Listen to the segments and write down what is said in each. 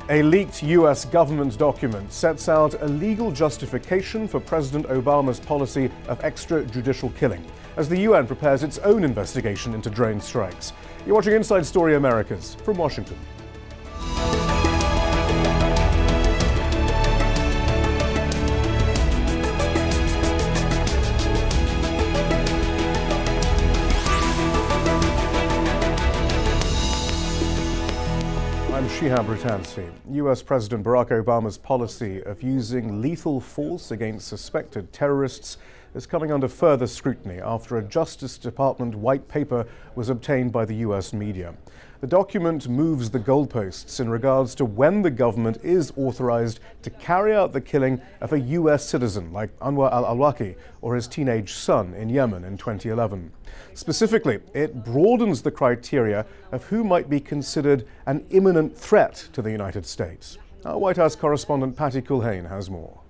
A leaked US government document sets out a legal justification for President Obama's policy of extrajudicial killing as the UN prepares its own investigation into drone strikes. You're watching Inside Story Americas from Washington. I'm Shihab Rutansi. US President Barack Obama's policy of using lethal force against suspected terrorists is coming under further scrutiny after a Justice Department white paper was obtained by the US media. The document moves the goalposts in regards to when the government is authorized to carry out the killing of a US citizen like Anwar al-Awlaki or his teenage son in Yemen in 2011. Specifically, it broadens the criteria of who might be considered an imminent threat to the United States. Our White House correspondent Patty Culhane has more.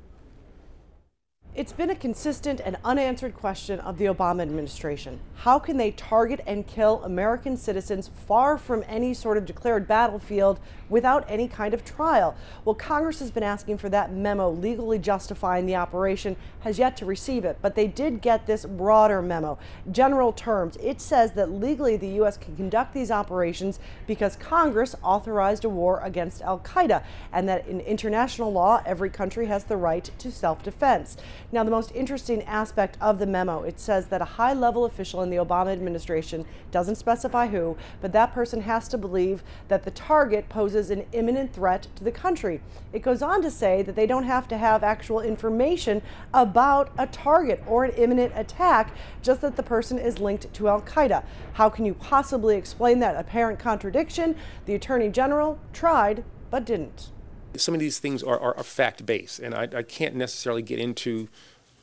It's been a consistent and unanswered question of the Obama administration. How can they target and kill American citizens far from any sort of declared battlefield without any kind of trial? Well, Congress has been asking for that memo legally justifying the operation, has yet to receive it, but they did get this broader memo. General terms, it says that legally the U.S. can conduct these operations because Congress authorized a war against al-Qaeda, and that in international law, every country has the right to self-defense. Now, the most interesting aspect of the memo, it says that a high-level official in the Obama administration, doesn't specify who, but that person has to believe that the target poses an imminent threat to the country. It goes on to say that they don't have to have actual information about a target or an imminent attack, just that the person is linked to al-Qaeda. How can you possibly explain that apparent contradiction? The Attorney General tried, but didn't. Some of these things are fact-based, and I can't necessarily get into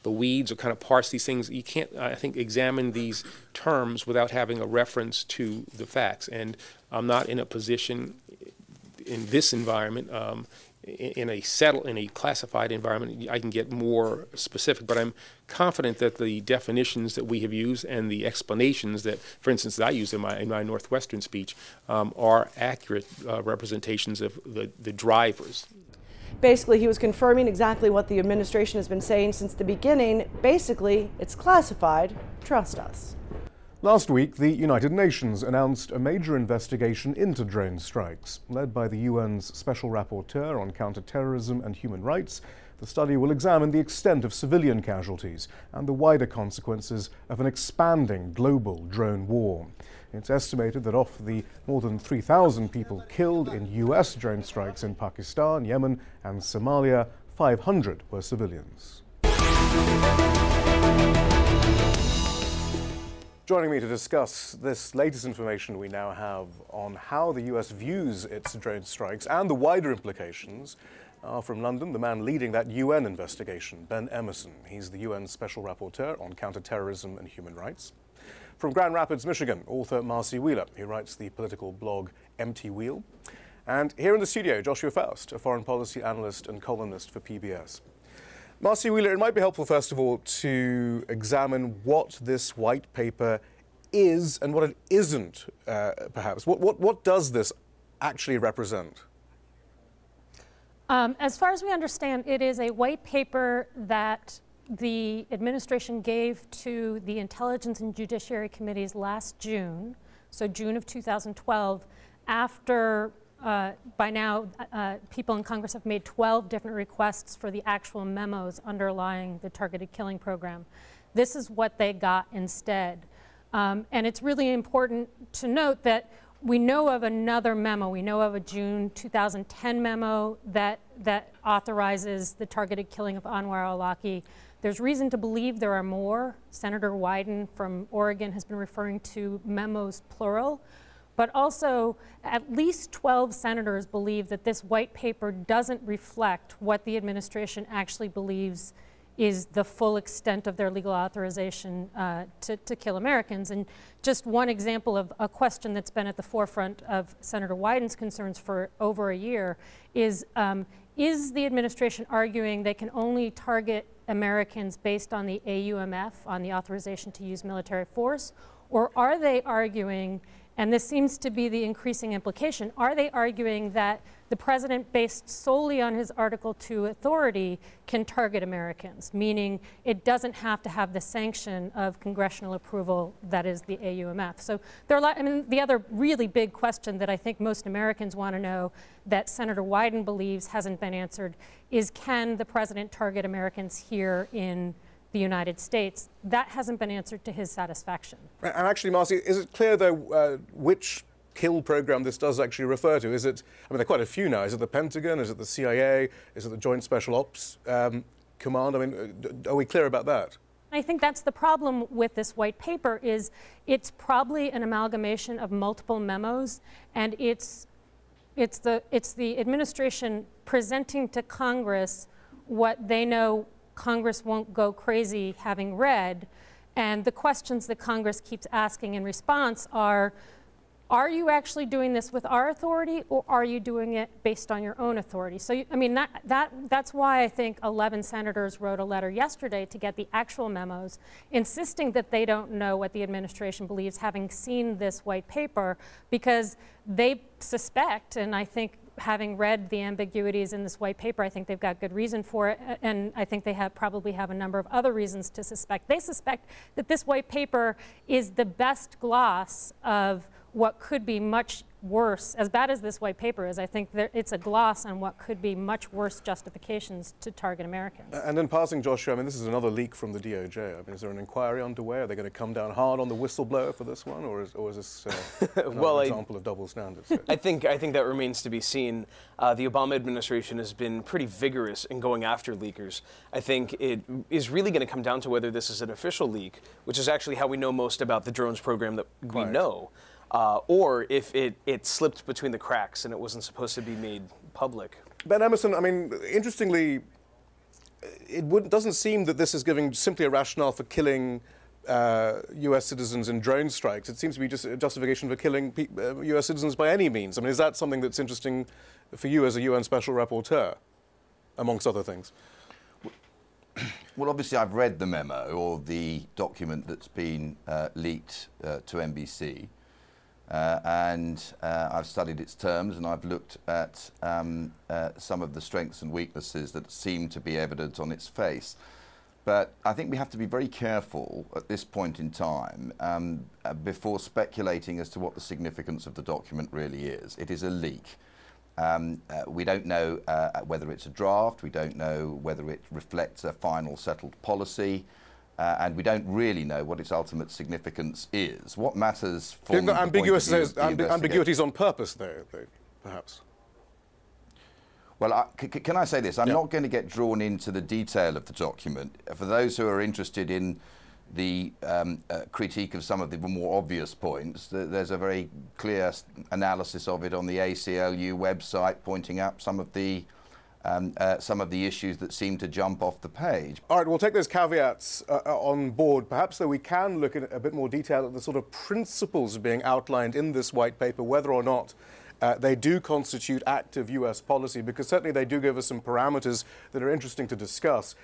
the weeds or kind of parse these things. You can't, I think, examine these terms without having a reference to the facts. And I'm not in a position in this environment, in a classified environment, I can get more specific, but I'm confident that the definitions that we have used and the explanations that, for instance, that I used in my Northwestern speech are accurate representations of the drivers. Basically, he was confirming exactly what the administration has been saying since the beginning. Basically, it's classified. Trust us. Last week, the United Nations announced a major investigation into drone strikes. Led by the UN's Special Rapporteur on Counterterrorism and Human Rights, the study will examine the extent of civilian casualties and the wider consequences of an expanding global drone war. It's estimated that of the more than 3,000 people killed in US drone strikes in Pakistan, Yemen and Somalia, 500 were civilians. Joining me to discuss this latest information we now have on how the US views its drone strikes and the wider implications are from London, the man leading that UN investigation, Ben Emerson. He's the UN Special Rapporteur on Counterterrorism and Human Rights. From Grand Rapids, Michigan, author Marcy Wheeler. He writes the political blog Empty Wheel. And here in the studio, Joshua Faust, a foreign policy analyst and columnist for PBS. Marcy Wheeler, it might be helpful, first of all, to examine what this white paper is and what it isn't, perhaps. What does this actually represent? As far as we understand, it is a white paper that the administration gave to the Intelligence and Judiciary Committees last June, so June of 2012, after by now, people in Congress have made 12 different requests for the actual memos underlying the targeted killing program. This is what they got instead. And it's really important to note that we know of another memo. We know of a June 2010 memo that authorizes the targeted killing of Anwar al-Awlaki. There's reason to believe there are more. Senator Wyden from Oregon has been referring to memos plural. But also, at least 12 senators believe that this white paper doesn't reflect what the administration actually believes is the full extent of their legal authorization to kill Americans. And just one example of a question that's been at the forefront of Senator Wyden's concerns for over a year is the administration arguing they can only target Americans based on the AUMF, on the authorization to use military force, or are they arguing And this seems to be the increasing implication. Are they arguing that the president, based solely on his Article 2 authority, can target Americans, meaning it doesn't have to have the sanction of congressional approval that is the AUMF? So there are a lot, I mean, the other really big question that I think most Americans want to know that Senator Wyden believes hasn't been answered is, can the president target Americans here in the United States? That hasn't been answered to his satisfaction. And actually, Marcy, is it clear, though, which kill program this does actually refer to? Is it, I mean, there are quite a few now. Is it the Pentagon? Is it the CIA? Is it the Joint Special Ops Command? I mean, are we clear about that? I think that's the problem with this white paper, is it's probably an amalgamation of multiple memos, and it's the administration presenting to Congress what they know Congress won't go crazy having read. And the questions that Congress keeps asking in response are you actually doing this with our authority, or are you doing it based on your own authority? So, I mean, that's why I think 11 senators wrote a letter yesterday to get the actual memos, insisting that they don't know what the administration believes, having seen this white paper, because they suspect, and I think having read the ambiguities in this white paper, I think they've got good reason for it, and I think they probably have a number of other reasons to suspect. They suspect that this white paper is the best gloss of what could be much worse. As bad as this white paper is, I think it's a gloss on what could be much worse justifications to target Americans. And in passing, Joshua, I mean, this is another leak from the DOJ. I mean, is there an inquiry underway? Are they going to come down hard on the whistleblower for this one, or is this another example of double standards? I think that remains to be seen. The Obama administration has been pretty vigorous in going after leakers. I think it is really going to come down to whether this is an official leak, which is actually how we know most about the drones program that we know. Or if it slipped between the cracks and it wasn't supposed to be made public. Ben Emerson, I mean, interestingly, it doesn't seem that this is giving simply a rationale for killing U.S. citizens in drone strikes. It seems to be just a justification for killing U.S. citizens by any means. I mean, is that something that's interesting for you as a UN Special Rapporteur, amongst other things? Well, obviously, I've read the memo, or the document that's been leaked to NBC. And I've studied its terms, and I've looked at some of the strengths and weaknesses that seem to be evident on its face. But I think we have to be very careful at this point in time before speculating as to what the significance of the document really is. It is a leak. We don't know whether it's a draft. We don't know whether it reflects a final settled policy. And we don't really know what its ultimate significance is. What matters from the ambiguities on purpose, though, perhaps? Well, can I say this? I'm not going to get drawn into the detail of the document. For those who are interested in the critique of some of the more obvious points, there's a very clear analysis of it on the ACLU website, pointing out some of the issues that seem to jump off the page. All right, we'll take those caveats on board. Perhaps, though, we can look at a bit more detail at the sort of principles being outlined in this white paper, whether or not they do constitute active U.S. policy, because certainly they do give us some parameters that are interesting to discuss.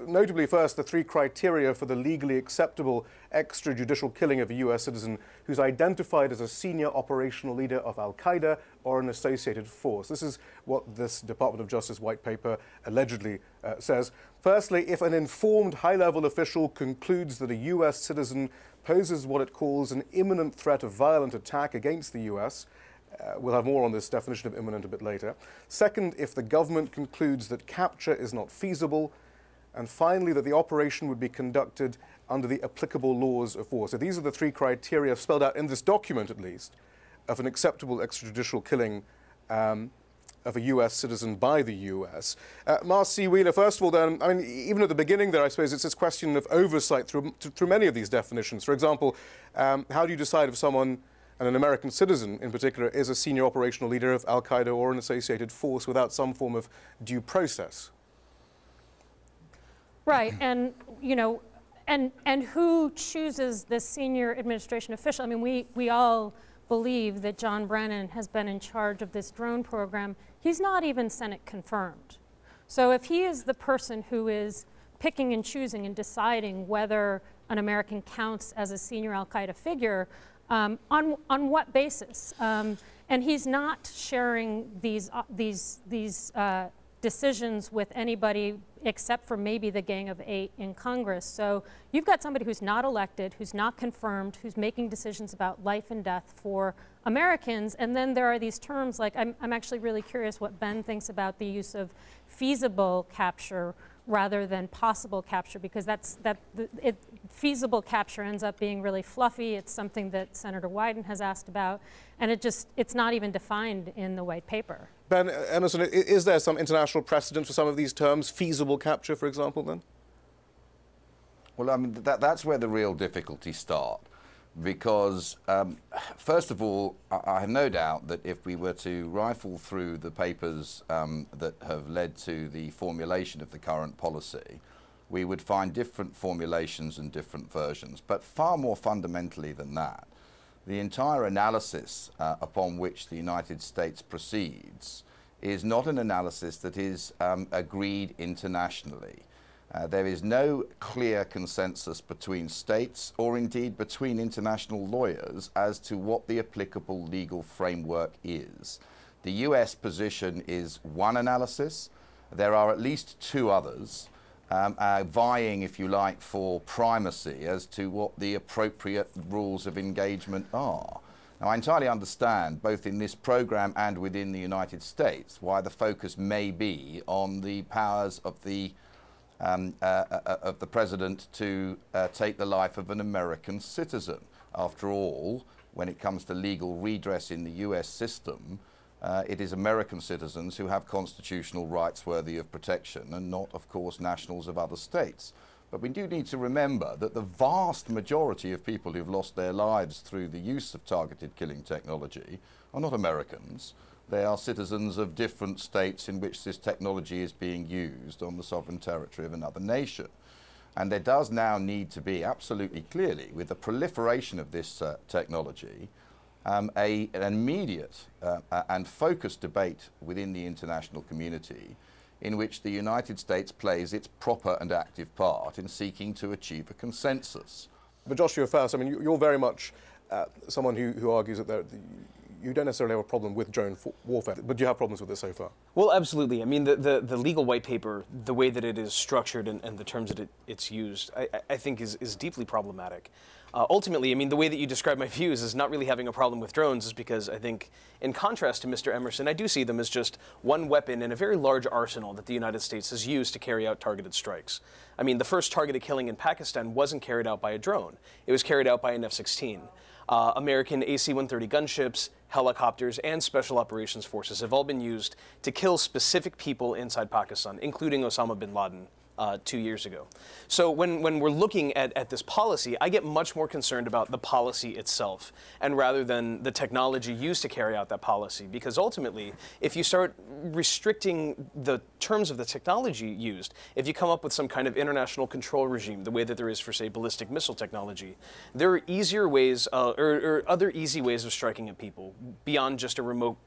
Notably, first, the 3 criteria for the legally acceptable extrajudicial killing of a U.S. citizen who's identified as a senior operational leader of al-Qaeda or an associated force. This is what this Department of Justice white paper allegedly says. Firstly, if an informed high-level official concludes that a U.S. citizen poses what it calls an imminent threat of violent attack against the U.S., we'll have more on this definition of imminent a bit later. Second, if the government concludes that capture is not feasible. And finally, that the operation would be conducted under the applicable laws of war. So these are the 3 criteria spelled out in this document, at least, of an acceptable extrajudicial killing of a U.S. citizen by the U.S. Marcy Wheeler, first of all, then, I mean, even at the beginning there, I suppose it's this question of oversight through many of these definitions. For example, how do you decide if someone, and an American citizen in particular, is a senior operational leader of al-Qaeda or an associated force without some form of due process? Right, and you know, and who chooses the senior administration official? I mean, we all believe that John Brennan has been in charge of this drone program. He's not even Senate confirmed. So if he is the person who is picking and choosing and deciding whether an American counts as a senior al-Qaeda figure, On what basis? And he's not sharing these decisions with anybody except for maybe the Gang of Eight in Congress. So you've got somebody who's not elected, who's not confirmed, who's making decisions about life and death for Americans, and then there are these terms like, I'm actually really curious what Ben thinks about the use of feasible capture rather than possible capture, because feasible capture ends up being really fluffy. It's something that Senator Wyden has asked about, and it's not even defined in the white paper. Ben Emerson, is there some international precedent for some of these terms, feasible capture, for example, then? Well, I mean, that's where the real difficulties start. Because, first of all, I have no doubt that if we were to rifle through the papers that have led to the formulation of the current policy, we would find different formulations and different versions. But far more fundamentally than that, the entire analysis upon which the United States proceeds is not an analysis that is agreed internationally. There is no clear consensus between states or indeed between international lawyers as to what the applicable legal framework is. The US position is one analysis. There are at least two others vying, if you like, for primacy as to what the appropriate rules of engagement are. Now, I entirely understand, both in this program and within the United States, why the focus may be on the powers of the president to take the life of an American citizen. After all, when it comes to legal redress in the US system, it is American citizens who have constitutional rights worthy of protection and not, of course, nationals of other states. But we do need to remember that the vast majority of people who've lost their lives through the use of targeted killing technology are not Americans. They are citizens of different states in which this technology is being used on the sovereign territory of another nation. And there does now need to be, absolutely clearly, with the proliferation of this technology, an immediate and focused debate within the international community in which the United States plays its proper and active part in seeking to achieve a consensus. But Joshua first, I mean, you're very much someone who argues that you don't necessarily have a problem with drone warfare, but do you have problems with it so far? Well, absolutely. I mean, the legal white paper, the way that it is structured and the terms that it's used, I think is deeply problematic. Ultimately, I mean, the way that you describe my views as not really having a problem with drones is because I think, in contrast to Mr. Emerson, I do see them as just one weapon in a very large arsenal that the United States has used to carry out targeted strikes. I mean, the first targeted killing in Pakistan wasn't carried out by a drone. It was carried out by an F-16. American AC-130 gunships, helicopters, and special operations forces have all been used to kill specific people inside Pakistan, including Osama bin Laden 2 years ago. So when we're looking at this policy, I get much more concerned about the policy itself, and rather than the technology used to carry out that policy. Because ultimately, if you start restricting the terms of the technology used, if you come up with some kind of international control regime, the way that there is for, say, ballistic missile technology, there are easier ways, or other easy ways of striking at people beyond just a remotely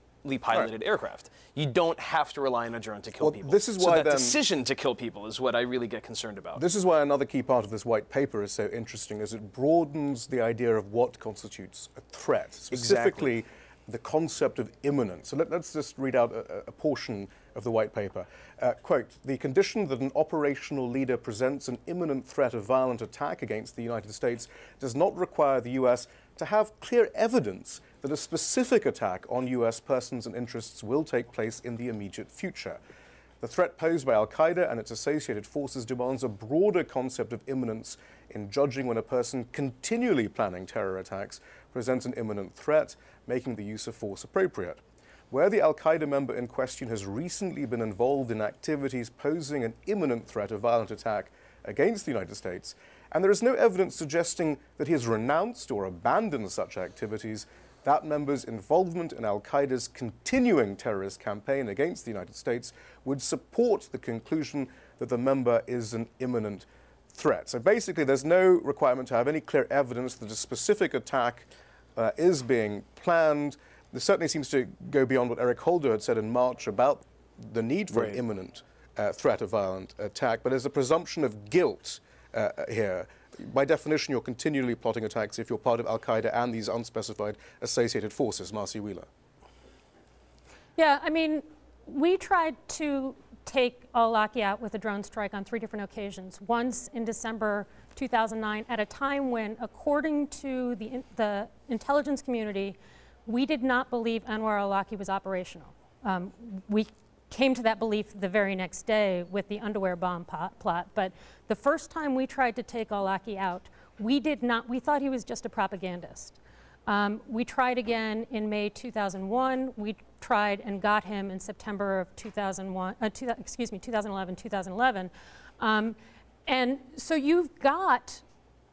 piloted aircraft. You don't have to rely on a drone to kill people. This is so why that decision to kill people is what I really get concerned about. This is why another key part of this white paper is so interesting, is it broadens the idea of what constitutes a threat, specifically the concept of imminent. So let's just read out a portion of the white paper. Quote, "The condition that an operational leader presents an imminent threat of violent attack against the United States does not require the U.S. to have clear evidence that a specific attack on U.S. persons and interests will take place in the immediate future. The threat posed by al-Qaeda and its associated forces demands a broader concept of imminence in judging when a person continually planning terror attacks presents an imminent threat, making the use of force appropriate. Where the al-Qaeda member in question has recently been involved in activities posing an imminent threat of violent attack against the United States, and there is no evidence suggesting that he has renounced or abandoned such activities, that member's involvement in al-Qaeda's continuing terrorist campaign against the United States would support the conclusion that the member is an imminent threat." So basically, there's no requirement to have any clear evidence that a specific attack is being planned. This certainly seems to go beyond what Eric Holder had said in March about the need for an imminent threat of violent attack, but there's a presumption of guilt here. by definition, you're continually plotting attacks if you're part of al-Qaeda and these unspecified associated forces. Marcy Wheeler. Yeah, I mean, we tried to take al-Awlaki out with a drone strike on 3 different occasions. Once in December 2009, at a time when, according to the intelligence community, we did not believe Anwar al-Awlaki was operational. We came to that belief the very next day with the underwear bomb plot, but the first time we tried to take al-Awlaki out, we thought he was just a propagandist. We tried again in May 2001. We tried and got him in September of 2011. And so you've got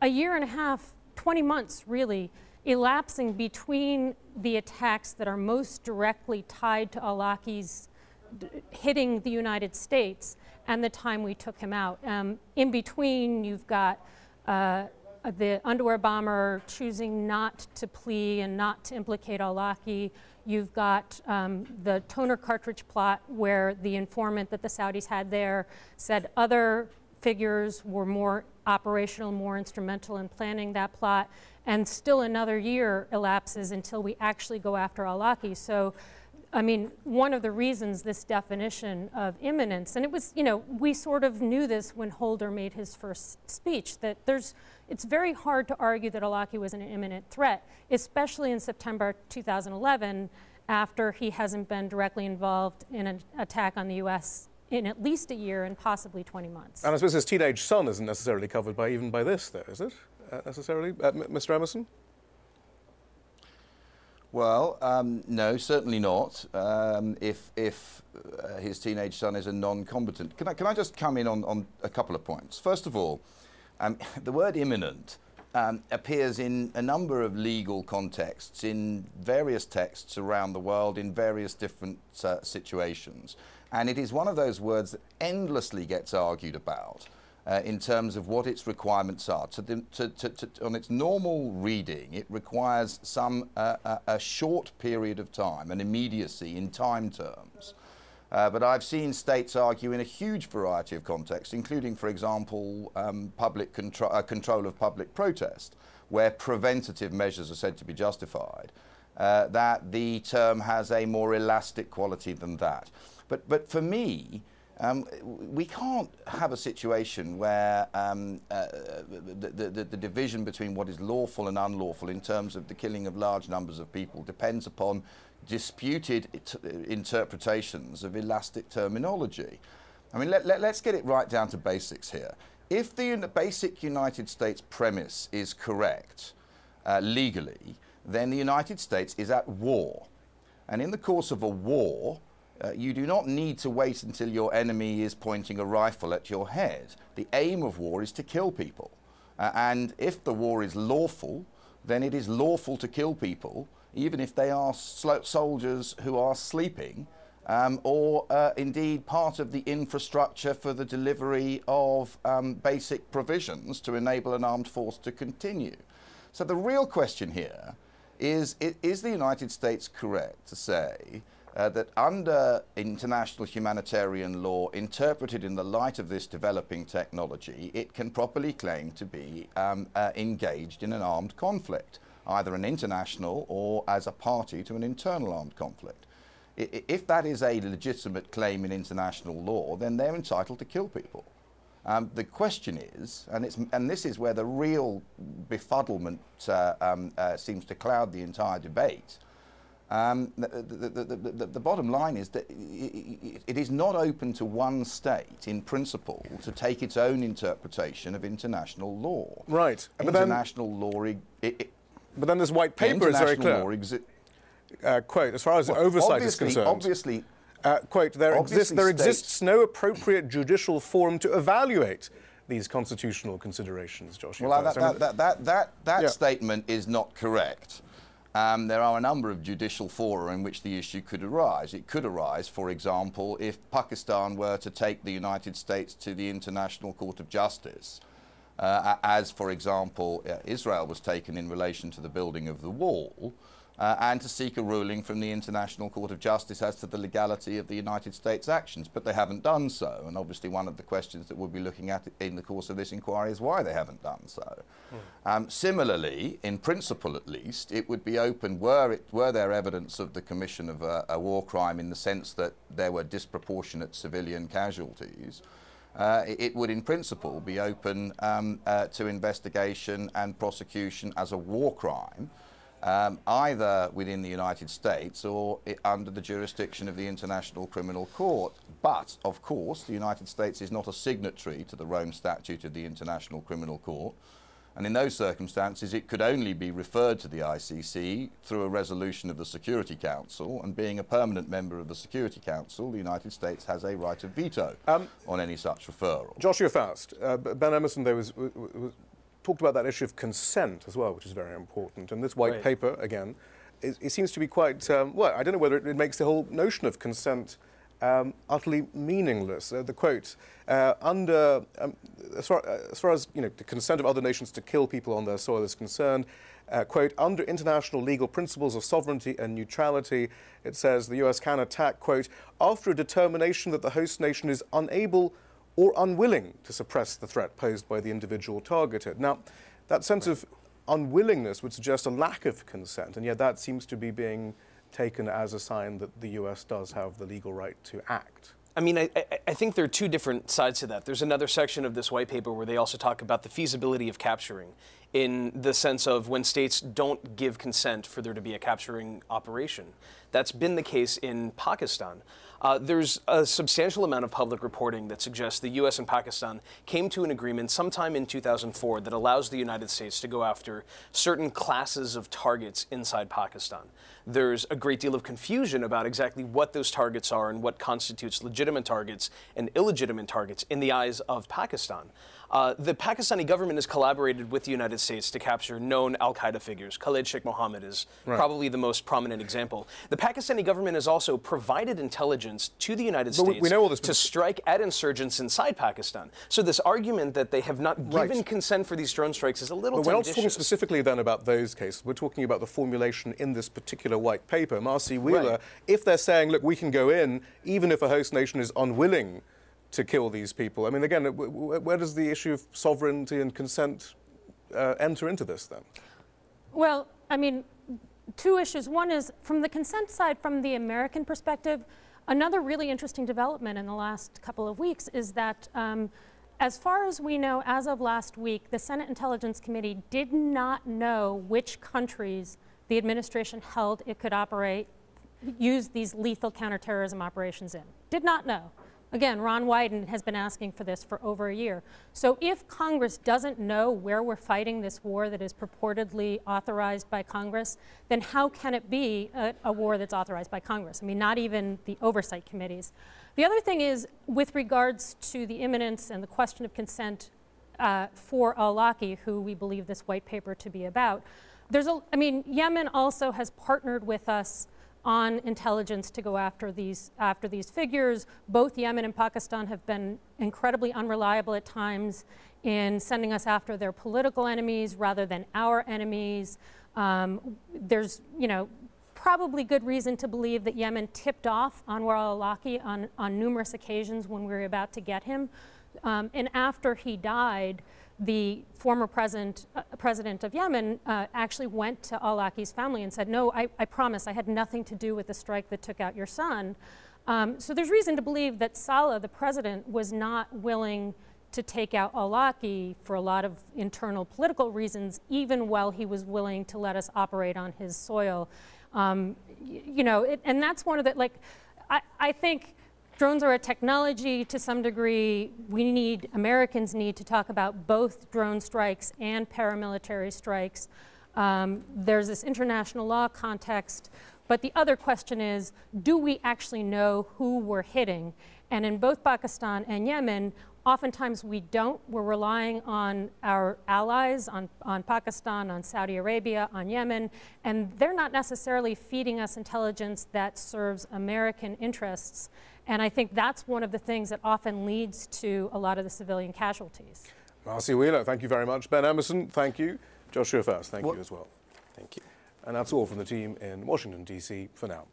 a year and a half, 20 months really, elapsing between the attacks that are most directly tied to al-Awlaki's hitting the United States and the time we took him out. In between, you've got the underwear bomber choosing not to plea and not to implicate al-Awlaki. You've got the toner cartridge plot where the informant that the Saudis had there said other figures were more operational, more instrumental in planning that plot. And still another year elapses until we actually go after al-Awlaki. So, I mean, one of the reasons this definition of imminence, and it was, you know, we sort of knew this when Holder made his first speech, that it's very hard to argue that al-Awlaki was an imminent threat, especially in September 2011, after he hasn't been directly involved in an attack on the U.S. in at least a year and possibly 20 months. And I suppose his teenage son isn't necessarily covered by even by this, though, is it? Necessarily, Mr. Emerson? Well, no, certainly not. If his teenage son is a non-combatant, can I just come in on a couple of points? First of all, the word imminent appears in a number of legal contexts, in various texts around the world, in various different situations, and it is one of those words that endlessly gets argued about. In terms of what its requirements are. On its normal reading, it requires a short period of time, an immediacy in time terms. But I've seen states argue in a huge variety of contexts, including, for example, public control of public protest, where preventative measures are said to be justified, that the term has a more elastic quality than that. But for me, we can't have a situation where the division between what is lawful and unlawful in terms of the killing of large numbers of people depends upon disputed interpretations of elastic terminology. I mean, let's get it right down to basics here. If the basic United States premise is correct legally, then the United States is at war. And in the course of a war, you do not need to wait until your enemy is pointing a rifle at your head. The aim of war is to kill people. And if the war is lawful, then it is lawful to kill people, even if they are soldiers who are sleeping, or indeed part of the infrastructure for the delivery of basic provisions to enable an armed force to continue. So the real question here is the United States correct to say that under international humanitarian law, interpreted in the light of this developing technology, it can properly claim to be engaged in an armed conflict, either an international or as a party to an internal armed conflict? If that is a legitimate claim in international law, then they're entitled to kill people. The question is, and this is where the real befuddlement seems to cloud the entire debate, the bottom line is that it is not open to one state, in principle, to take its own interpretation of international law. Right. International law... But then this white paper is very clear. Quote, as far as oversight is concerned... Obviously... quote, there exists no appropriate judicial forum to evaluate these constitutional considerations, Josh. Well, that statement is not correct. There are a number of judicial fora in which the issue could arise. It could arise, for example, if Pakistan were to take the United States to the International Court of Justice, as, for example, Israel was taken in relation to the building of the wall. and to seek a ruling from the International Court of Justice as to the legality of the United States' actions. But they haven't done so, and obviously one of the questions that we'll be looking at in the course of this inquiry is why they haven't done so. Similarly, in principle at least, it would be open, were there evidence of the commission of a war crime in the sense that there were disproportionate civilian casualties, it would in principle be open to investigation and prosecution as a war crime, either within the United States or under the jurisdiction of the International Criminal Court. But, of course, the United States is not a signatory to the Rome Statute of the International Criminal Court, and in those circumstances it could only be referred to the ICC through a resolution of the Security Council, and being a permanent member of the Security Council, the United States has a right of veto on any such referral. Joshua Faust, Ben Emerson there was talked about that issue of consent as well, which is very important. And this white paper, again, it seems to be quite, well, I don't know whether it makes the whole notion of consent utterly meaningless. The quote, as far as the consent of other nations to kill people on their soil is concerned, quote, under international legal principles of sovereignty and neutrality, it says the US can attack, quote, after a determination that the host nation is unable or unwilling to suppress the threat posed by the individual targeted. Now, that sense of unwillingness would suggest a lack of consent, and yet that seems to be being taken as a sign that the US does have the legal right to act. I mean, I think there are two different sides to that. There's another section of this white paper where they also talk about the feasibility of capturing, in the sense of when states don't give consent for there to be a capturing operation. That's been the case in Pakistan. There's a substantial amount of public reporting that suggests the U.S. and Pakistan came to an agreement sometime in 2004 that allows the United States to go after certain classes of targets inside Pakistan. There's a great deal of confusion about exactly what those targets are and what constitutes legitimate targets and illegitimate targets in the eyes of Pakistan. The Pakistani government has collaborated with the United States to capture known al-Qaeda figures. Khalid Sheikh Mohammed is probably the most prominent example. The Pakistani government has also provided intelligence to the United States we know all this to strike at insurgents inside Pakistan. So this argument that they have not given consent for these drone strikes is a little But we're not tenditious. talking specifically then about those cases. We're talking about the formulation in this particular white paper. Marcy Wheeler, if they're saying, look, we can go in even if a host nation is unwilling to kill these people. I mean, again, where does the issue of sovereignty and consent enter into this then? Well, I mean, two issues. One is, from the consent side, from the American perspective, another really interesting development in the last couple of weeks is that, as far as we know, as of last week, the Senate Intelligence Committee did not know which countries the administration held it could use these lethal counterterrorism operations in. Did not know. Again, Ron Wyden has been asking for this for over a year. So if Congress doesn't know where we're fighting this war that is purportedly authorized by Congress, then how can it be a war that's authorized by Congress? I mean, not even the oversight committees. The other thing is, with regards to the imminence and the question of consent for al-Awlaki, who we believe this white paper to be about, Yemen also has partnered with us on intelligence to go after these figures. Both Yemen and Pakistan have been incredibly unreliable at times in sending us after their political enemies rather than our enemies. There's, probably good reason to believe that Yemen tipped off Anwar al-Awlaki on numerous occasions when we were about to get him. And after he died, the former president of Yemen actually went to al-Awlaki's family and said, no, I promise I had nothing to do with the strike that took out your son. So there's reason to believe that Saleh, the president, was not willing to take out al-Awlaki for a lot of internal political reasons, even while he was willing to let us operate on his soil. And that's one of the, I think drones are a technology to some degree. Americans need to talk about both drone strikes and paramilitary strikes. There's this international law context, but the other question is, do we actually know who we're hitting? And in both Pakistan and Yemen, oftentimes we don't. We're relying on our allies, on Pakistan, on Saudi Arabia, on Yemen, and they're not necessarily feeding us intelligence that serves American interests. And I think that's one of the things that often leads to a lot of the civilian casualties. Marcy Wheeler, thank you very much. Ben Emerson, thank you. Joshua Faust, thank you as well. Thank you. And that's all from the team in Washington, D.C. for now.